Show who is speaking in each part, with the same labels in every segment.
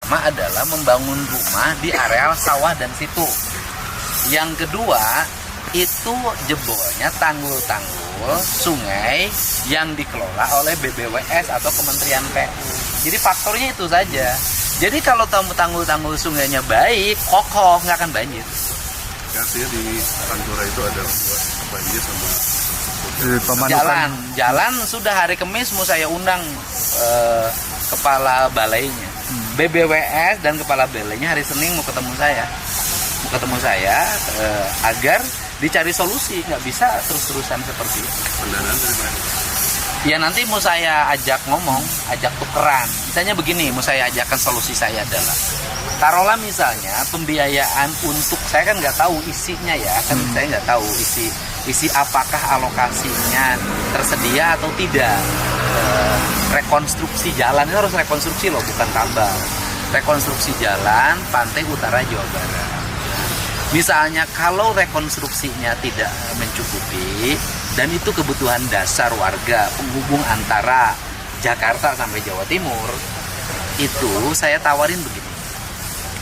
Speaker 1: pertama adalah membangun rumah di areal sawah dan situ. Yang kedua itu jebolnya tanggul-tanggul sungai yang dikelola oleh BBWS atau Kementerian PU. Jadi faktornya itu saja. Jadi kalau tanggul-tanggul sungainya baik, kokoh, nggak akan banjir.
Speaker 2: Artinya di Pantura itu ada banjir sama
Speaker 1: jalan sudah hari Kamis mau saya undang kepala balainya. BBWS dan kepala balainya hari Senin mau ketemu saya agar dicari solusi, nggak bisa terus-terusan seperti itu.
Speaker 2: Pendanaan dari mana?
Speaker 1: Ya nanti mau saya ajak ngomong, ajak tukeran. Misalnya begini, mau saya ajakkan solusi saya adalah taruhlah misalnya pembiayaan untuk, saya kan nggak tahu isinya ya, kan saya nggak tahu isi apakah alokasinya tersedia atau tidak. Rekonstruksi jalan itu harus rekonstruksi loh, bukan tambah. Rekonstruksi jalan pantai utara Jawa Barat. Misalnya kalau rekonstruksinya tidak mencukupi dan itu kebutuhan dasar warga penghubung antara Jakarta sampai Jawa Timur, itu saya tawarin begini.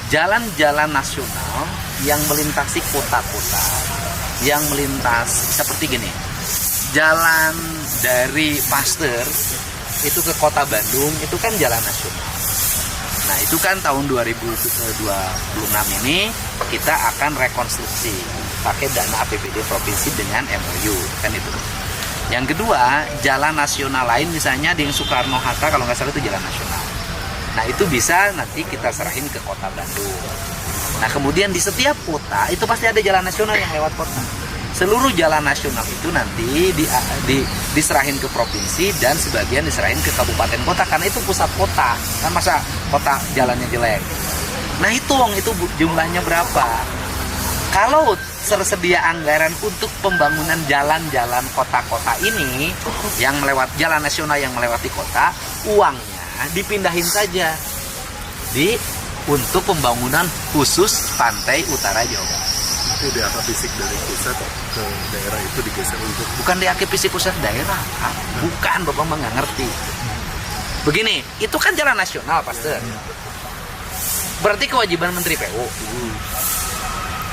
Speaker 1: Jalan-jalan nasional yang melintasi kota-kota, yang melintas seperti gini. Jalan dari Pasteur itu ke kota Bandung itu kan jalan nasional. Nah itu kan tahun 2026 ini kita akan rekonstruksi pakai dana APBD provinsi dengan MOU kan itu. Yang kedua jalan nasional lain misalnya di Soekarno-Hatta kalau nggak salah itu jalan nasional. Nah itu bisa nanti kita serahin ke kota Bandung. Nah kemudian di setiap kota itu pasti ada jalan nasional yang lewat kota. Seluruh jalan nasional itu nanti diserahin ke provinsi dan sebagian diserahin ke kabupaten kota karena itu pusat kota. Kan masa kota jalannya jelek. Nah hitung itu jumlahnya berapa. Kalau tersedia anggaran untuk pembangunan jalan-jalan kota-kota ini yang melewati jalan nasional yang melewati kota, uangnya dipindahin saja untuk pembangunan khusus pantai utara Jawa Barat.
Speaker 2: Itu diangkat fisik dari pusat ke daerah itu digeser untuk
Speaker 1: bukan diangkat fisik pusat daerah, bukan, Bapak mah nggak ngerti. Begini, itu kan jalan nasional pasti. Berarti kewajiban Menteri PU.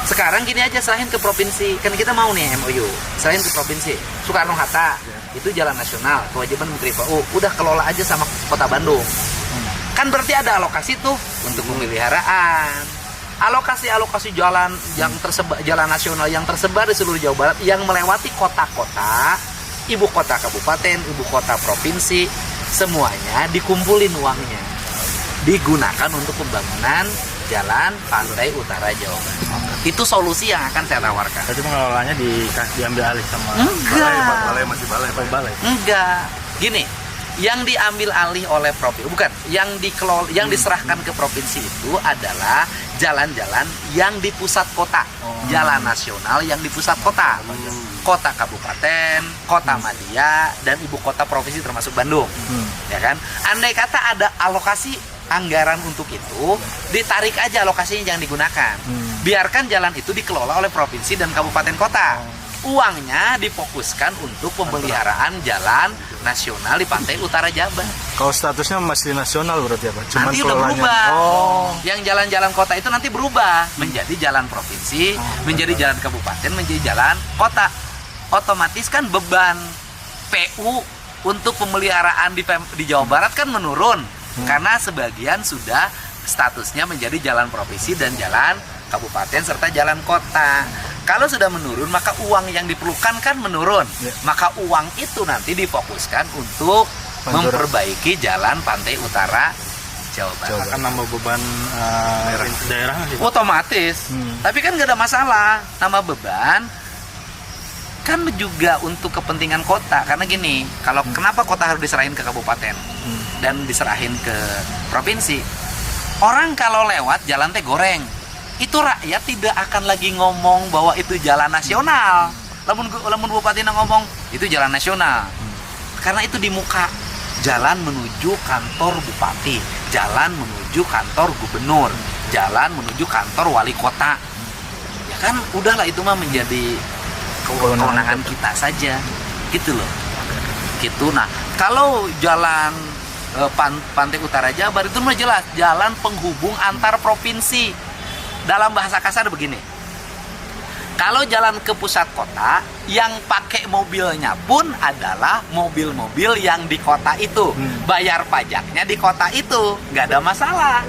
Speaker 1: Sekarang gini aja, serahin ke provinsi. Kan kita mau nih MOU, serahin ke provinsi. Soekarno-Hatta itu jalan nasional, kewajiban Menteri PU. Udah kelola aja sama Kota Bandung. Kan berarti ada alokasi tuh untuk pemeliharaan. Alokasi jalan yang tersebar, jalan nasional yang tersebar di seluruh Jawa Barat yang melewati kota-kota, ibu kota kabupaten, ibu kota provinsi, semuanya dikumpulin uangnya, digunakan untuk pembangunan jalan pantai utara Jawa Barat. Itu solusi yang akan saya tawarkan.
Speaker 3: Jadi pengelolanya diambil alih sama
Speaker 1: balai
Speaker 2: masih balai.
Speaker 1: Enggak. Gini, yang diambil alih oleh provinsi, bukan, yang diserahkan ke provinsi itu adalah jalan-jalan yang di pusat kota, jalan nasional yang di pusat kota, kota kabupaten, kota madya, dan ibu kota provinsi termasuk Bandung, ya kan? Andai kata ada alokasi anggaran untuk itu, ditarik aja alokasinya, jangan digunakan. Biarkan jalan itu dikelola oleh provinsi dan kabupaten kota. Uangnya difokuskan untuk pemeliharaan jalan nasional di pantai utara Jabar.
Speaker 3: Kalau statusnya masih nasional berarti apa? Cuman
Speaker 1: nanti udah berubah. Yang jalan-jalan kota itu nanti berubah menjadi jalan provinsi, menjadi jalan kabupaten, menjadi jalan kota. Otomatis kan beban PU untuk pemeliharaan di Jawa Barat kan menurun karena sebagian sudah statusnya menjadi jalan provinsi dan jalan kabupaten serta jalan kota. Kalau sudah menurun, maka uang yang diperlukan kan menurun. Maka uang itu nanti difokuskan untuk memperbaiki jalan pantai utara Jawa Barat.
Speaker 3: Akan nambah beban daerah sih.
Speaker 1: Otomatis. Tapi kan nggak ada masalah. Nambah beban kan juga untuk kepentingan kota. Karena gini, kalau kenapa kota harus diserahin ke kabupaten dan diserahin ke provinsi? Orang kalau lewat jalan teh goreng. Itu rakyat tidak akan lagi ngomong bahwa itu jalan nasional. Lamun bupati ngomong itu jalan nasional. Karena itu di muka jalan menuju kantor bupati, jalan menuju kantor gubernur, jalan menuju kantor wali kota. Ya kan udahlah itu mah menjadi kewenangan kita saja. Gitu loh. Gitu. Nah, kalau jalan Pantai Utara Jabar itu mah jelas jalan penghubung antar provinsi. Dalam bahasa kasar begini, kalau jalan ke pusat kota, yang pakai mobilnya pun adalah mobil-mobil yang di kota itu, bayar pajaknya di kota itu, nggak ada masalah,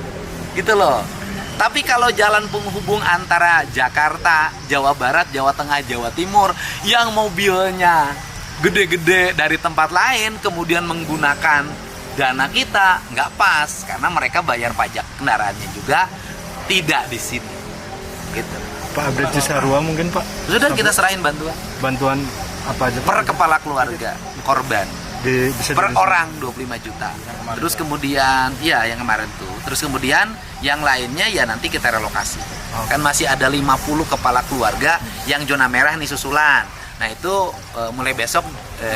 Speaker 1: gitu loh. Tapi kalau jalan penghubung antara Jakarta, Jawa Barat, Jawa Tengah, Jawa Timur, yang mobilnya gede-gede dari tempat lain, kemudian menggunakan dana kita, nggak pas, karena mereka bayar pajak kendaraannya juga tidak di sini, gitu.
Speaker 3: Pak update Cisarua mungkin Pak.
Speaker 1: Sudah kita serahin bantuan.
Speaker 3: Bantuan apa aja Pak?
Speaker 1: Per kepala keluarga korban.
Speaker 3: Bisa
Speaker 1: Per orang 25 juta. Terus kemudian ya yang kemarin tuh. Terus kemudian yang lainnya ya nanti kita relokasi. Kan masih ada 50 kepala keluarga yang zona merah nih susulan. Nah itu mulai besok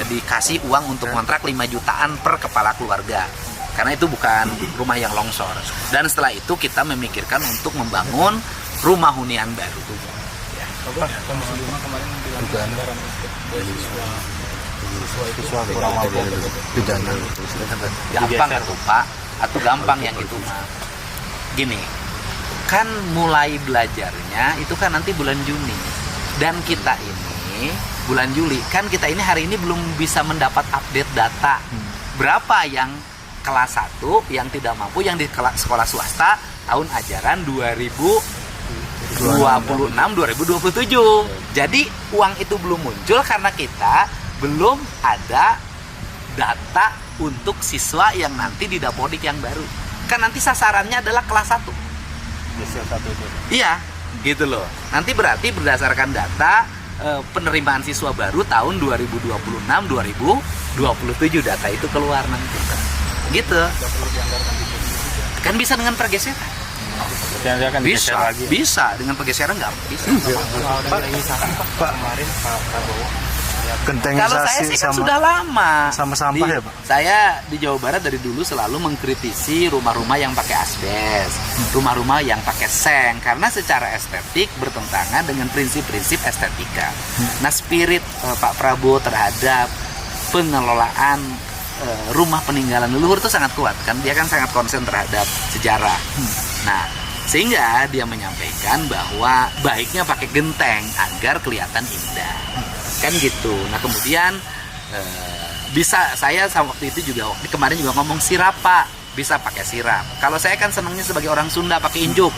Speaker 1: dikasih uang untuk kontrak 5 jutaan per kepala keluarga. Karena itu bukan rumah yang longsor. Dan setelah itu kita memikirkan untuk membangun rumah hunian baru. Ya. Gampang tuh Pak, atau gampang yang itu mah. Gini, kan mulai belajarnya itu kan nanti bulan Juni. Dan kita ini bulan Juli, kan kita ini hari ini belum bisa mendapat update data berapa yang kelas 1 yang tidak mampu yang di sekolah swasta tahun ajaran 2026-2027. Jadi uang itu belum muncul karena kita belum ada data untuk siswa yang nanti di Dapodik yang baru. Kan nanti sasarannya adalah kelas 1. Iya, gitu loh. Nanti berarti berdasarkan data penerimaan siswa baru tahun 2026-2027 data itu keluar nanti. Gitu. Kan bisa dengan pergeseran. Bisa dengan pergeseran nggak bisa.
Speaker 3: Pak,
Speaker 1: kalau saya sih kan sudah lama
Speaker 3: sama sampah ya Pak.
Speaker 1: Saya di Jawa Barat dari dulu selalu mengkritisi rumah-rumah yang pakai asbes, rumah-rumah yang pakai seng, karena secara estetik bertentangan dengan prinsip-prinsip estetika. Nah spirit Pak Prabowo terhadap pengelolaan rumah peninggalan leluhur itu sangat kuat kan, dia kan sangat konsen terhadap sejarah. Nah sehingga dia menyampaikan bahwa baiknya pakai genteng agar kelihatan indah, kan gitu. Nah kemudian bisa saya waktu itu juga kemarin juga ngomong sirap Pak, bisa pakai sirap. Kalau saya kan senangnya sebagai orang Sunda pakai injuk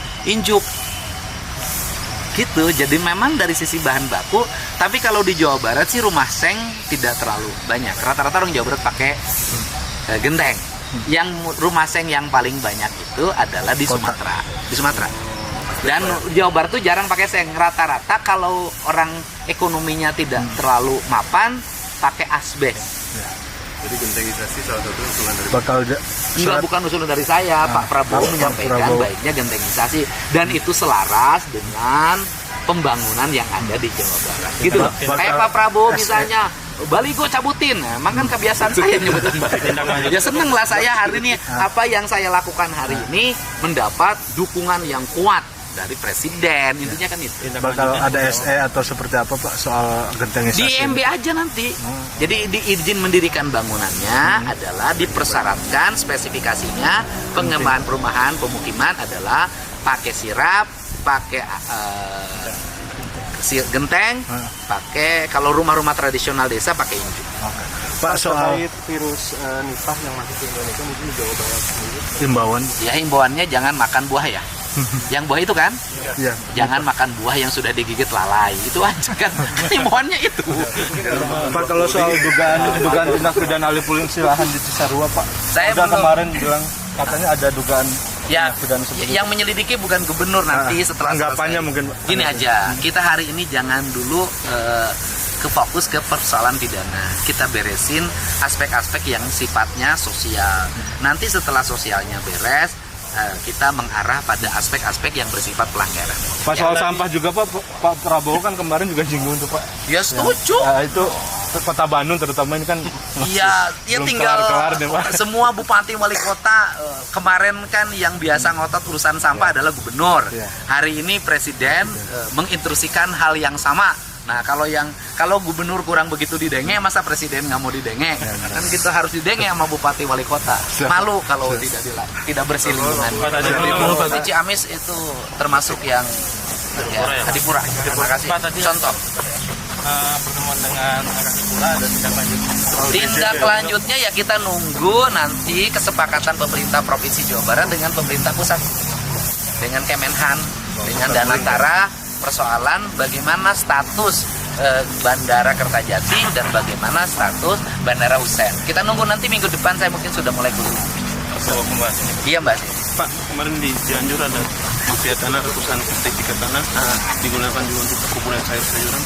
Speaker 1: gitu. Jadi memang dari sisi bahan baku, tapi kalau di Jawa Barat sih rumah seng tidak terlalu banyak. Rata-rata orang Jawa Barat pakai genteng. Yang rumah seng yang paling banyak itu adalah di Sumatera. Dan Jawa Barat tuh jarang pakai seng. Rata-rata kalau orang ekonominya tidak terlalu mapan pakai asbes.
Speaker 2: Jadi gentengisasi salah satu usulan dari
Speaker 1: bukan usulan dari saya. Pak Prabowo menyampaikan baiknya gentengisasi, dan itu selaras dengan pembangunan yang ada di Jawa Barat. Gitu loh. Kayak Pak Prabowo misalnya baligo cabutin, emang kan kebiasaan saya nyebutin. Ya seneng lah saya hari ini apa yang saya lakukan hari ini mendapat dukungan yang kuat dari presiden, intinya kan itu.
Speaker 3: Bakal ada SE atau seperti apa Pak soal gentengisasi?
Speaker 1: Di MB aja nanti. Jadi di izin mendirikan bangunannya adalah dipersyaratkan spesifikasinya pengembangan perumahan pemukiman adalah pakai sirap, pakai genteng, pakai kalau rumah-rumah tradisional desa pakai injuk.
Speaker 3: Pak soal
Speaker 4: virus nipah yang masuk ke Indonesia mungkin di Jawa Barat sendiri.
Speaker 3: himbauan.
Speaker 1: Ya himbauannya jangan makan buah ya. Yang buah itu kan,
Speaker 3: Iya.
Speaker 1: jangan makan buah yang sudah digigit lalai, itu aja kan. Himbauannya itu.
Speaker 3: Pak kalau soal dugaan tindak pidana alih fungsi lahan di Cisarua Pak,
Speaker 1: Saya
Speaker 3: udah
Speaker 1: belum-
Speaker 3: kemarin bilang katanya ada dugaan
Speaker 1: Ya,
Speaker 3: tindak pidana seperti
Speaker 1: yang menyelidiki bukan gubernur nanti setelah
Speaker 3: anggapannya
Speaker 1: selesai.
Speaker 3: mungkin.
Speaker 1: Gini aja, kita hari ini jangan dulu ke fokus ke persoalan pidana. Kita beresin aspek-aspek yang sifatnya sosial. Nanti setelah sosialnya beres, kita mengarah pada aspek-aspek yang bersifat pelanggaran.
Speaker 3: Pak soal sampah juga Pak Prabowo kan kemarin juga jinggung tuh Pak.
Speaker 1: Ya setuju.
Speaker 3: Itu Kota Bandung terutama ini kan
Speaker 1: Iya, ya
Speaker 3: belum
Speaker 1: tinggal
Speaker 3: kelar-kelar nih, Pak.
Speaker 1: semua bupati wali kota kemarin kan yang biasa ngotot urusan sampah adalah gubernur.
Speaker 3: Iya.
Speaker 1: Hari ini presiden menginstruksikan hal yang sama Nah kalau gubernur kurang begitu didenge, masa presiden nggak mau didenge? Kan kita harus didenge sama bupati wali kota. Malu kalau tidak bersih lingkungan. Di Ciamis itu termasuk yang Hadipura. Terima kasih. Contoh.
Speaker 4: Pertemuan dengan Hadipura dan tindak lanjut.
Speaker 1: Tindak lanjutnya ya kita nunggu nanti kesepakatan pemerintah Provinsi Jawa Barat dengan pemerintah pusat, dengan Kemenhan, dengan Danantara, persoalan bagaimana status Bandara Kertajati dan bagaimana status Bandara Hussein. Kita nunggu nanti minggu depan, saya mungkin sudah mulai keluar. Iya Mbak.
Speaker 2: Pak, kemarin di Cianjur ada mafia tanah, ratusan tiket tanah digunakan juga untuk perkebunan sayur-sayuran.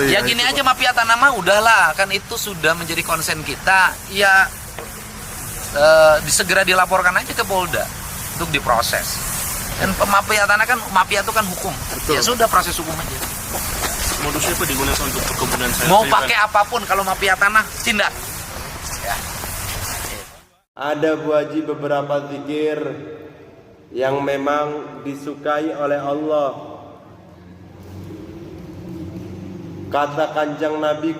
Speaker 1: Ya gini aja, mafia tanah mah udahlah, kan itu sudah menjadi konsen kita. Ya segera dilaporkan aja ke Polda untuk diproses. Dan mafia tanah kan, mafia itu kan hukum. Betul. Ya sudah, proses hukum aja.
Speaker 2: Modusnya apa digunakan untuk perkebunan sayur-sayuran?
Speaker 1: Mau pakai apapun, kalau mafia tanah tindak. Ya.
Speaker 5: Ada Bu Haji beberapa zikir yang memang disukai oleh Allah. Kata Kanjeng Nabi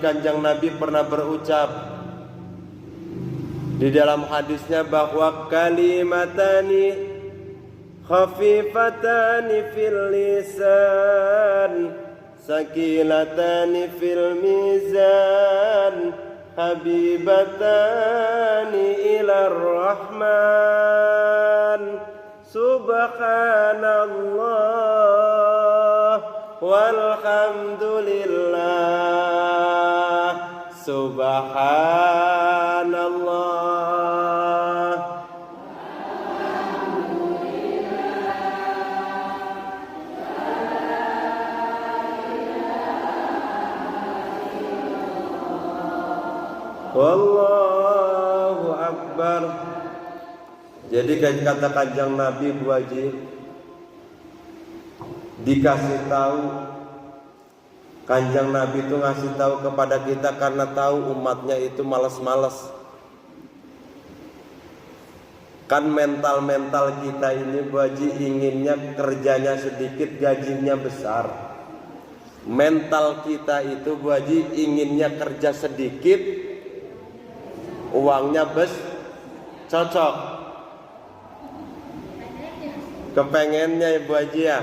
Speaker 5: pernah berucap di dalam hadisnya bahwa kalimatani khafifatani fil lisan sakilatani fil mizan habibatani ilar rahman subhanallah walhamdulillah subhanallah. Wallahu Akbar. Jadi kata Kanjeng Nabi Bu Haji, dikasih tahu, Kanjeng Nabi itu ngasih tahu kepada kita karena tahu umatnya itu malas-malas. Kan mental kita ini Bu Haji inginnya kerjanya sedikit, gajinya besar. Mental kita itu Bu Haji inginnya kerja sedikit, uangnya cocok. Kepengennya Ibu Haji ya.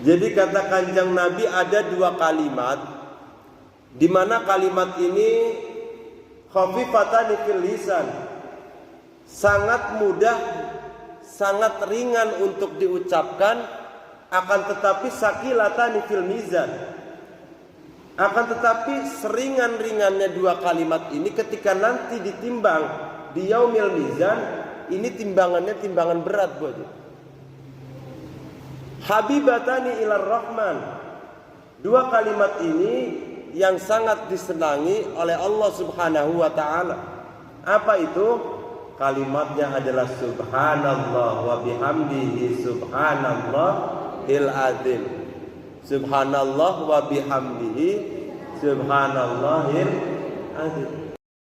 Speaker 5: Jadi kata Kanjeng Nabi ada dua kalimat, di mana kalimat ini khafifatani fil lisan, sangat mudah, sangat ringan untuk diucapkan, akan tetapi sakilatani fil mizan. Akan tetapi seringan-ringannya dua kalimat ini ketika nanti ditimbang di yaumil mizan, ini timbangannya timbangan berat Bu Haji. Habibatani ilar rahman. Dua kalimat ini yang sangat disenangi oleh Allah Subhanahu wa taala. Apa itu? Kalimatnya adalah subhanallah wa bihamdihi subhanallahil azim. Subhanallah wa bihamdihi subhanallahil azim.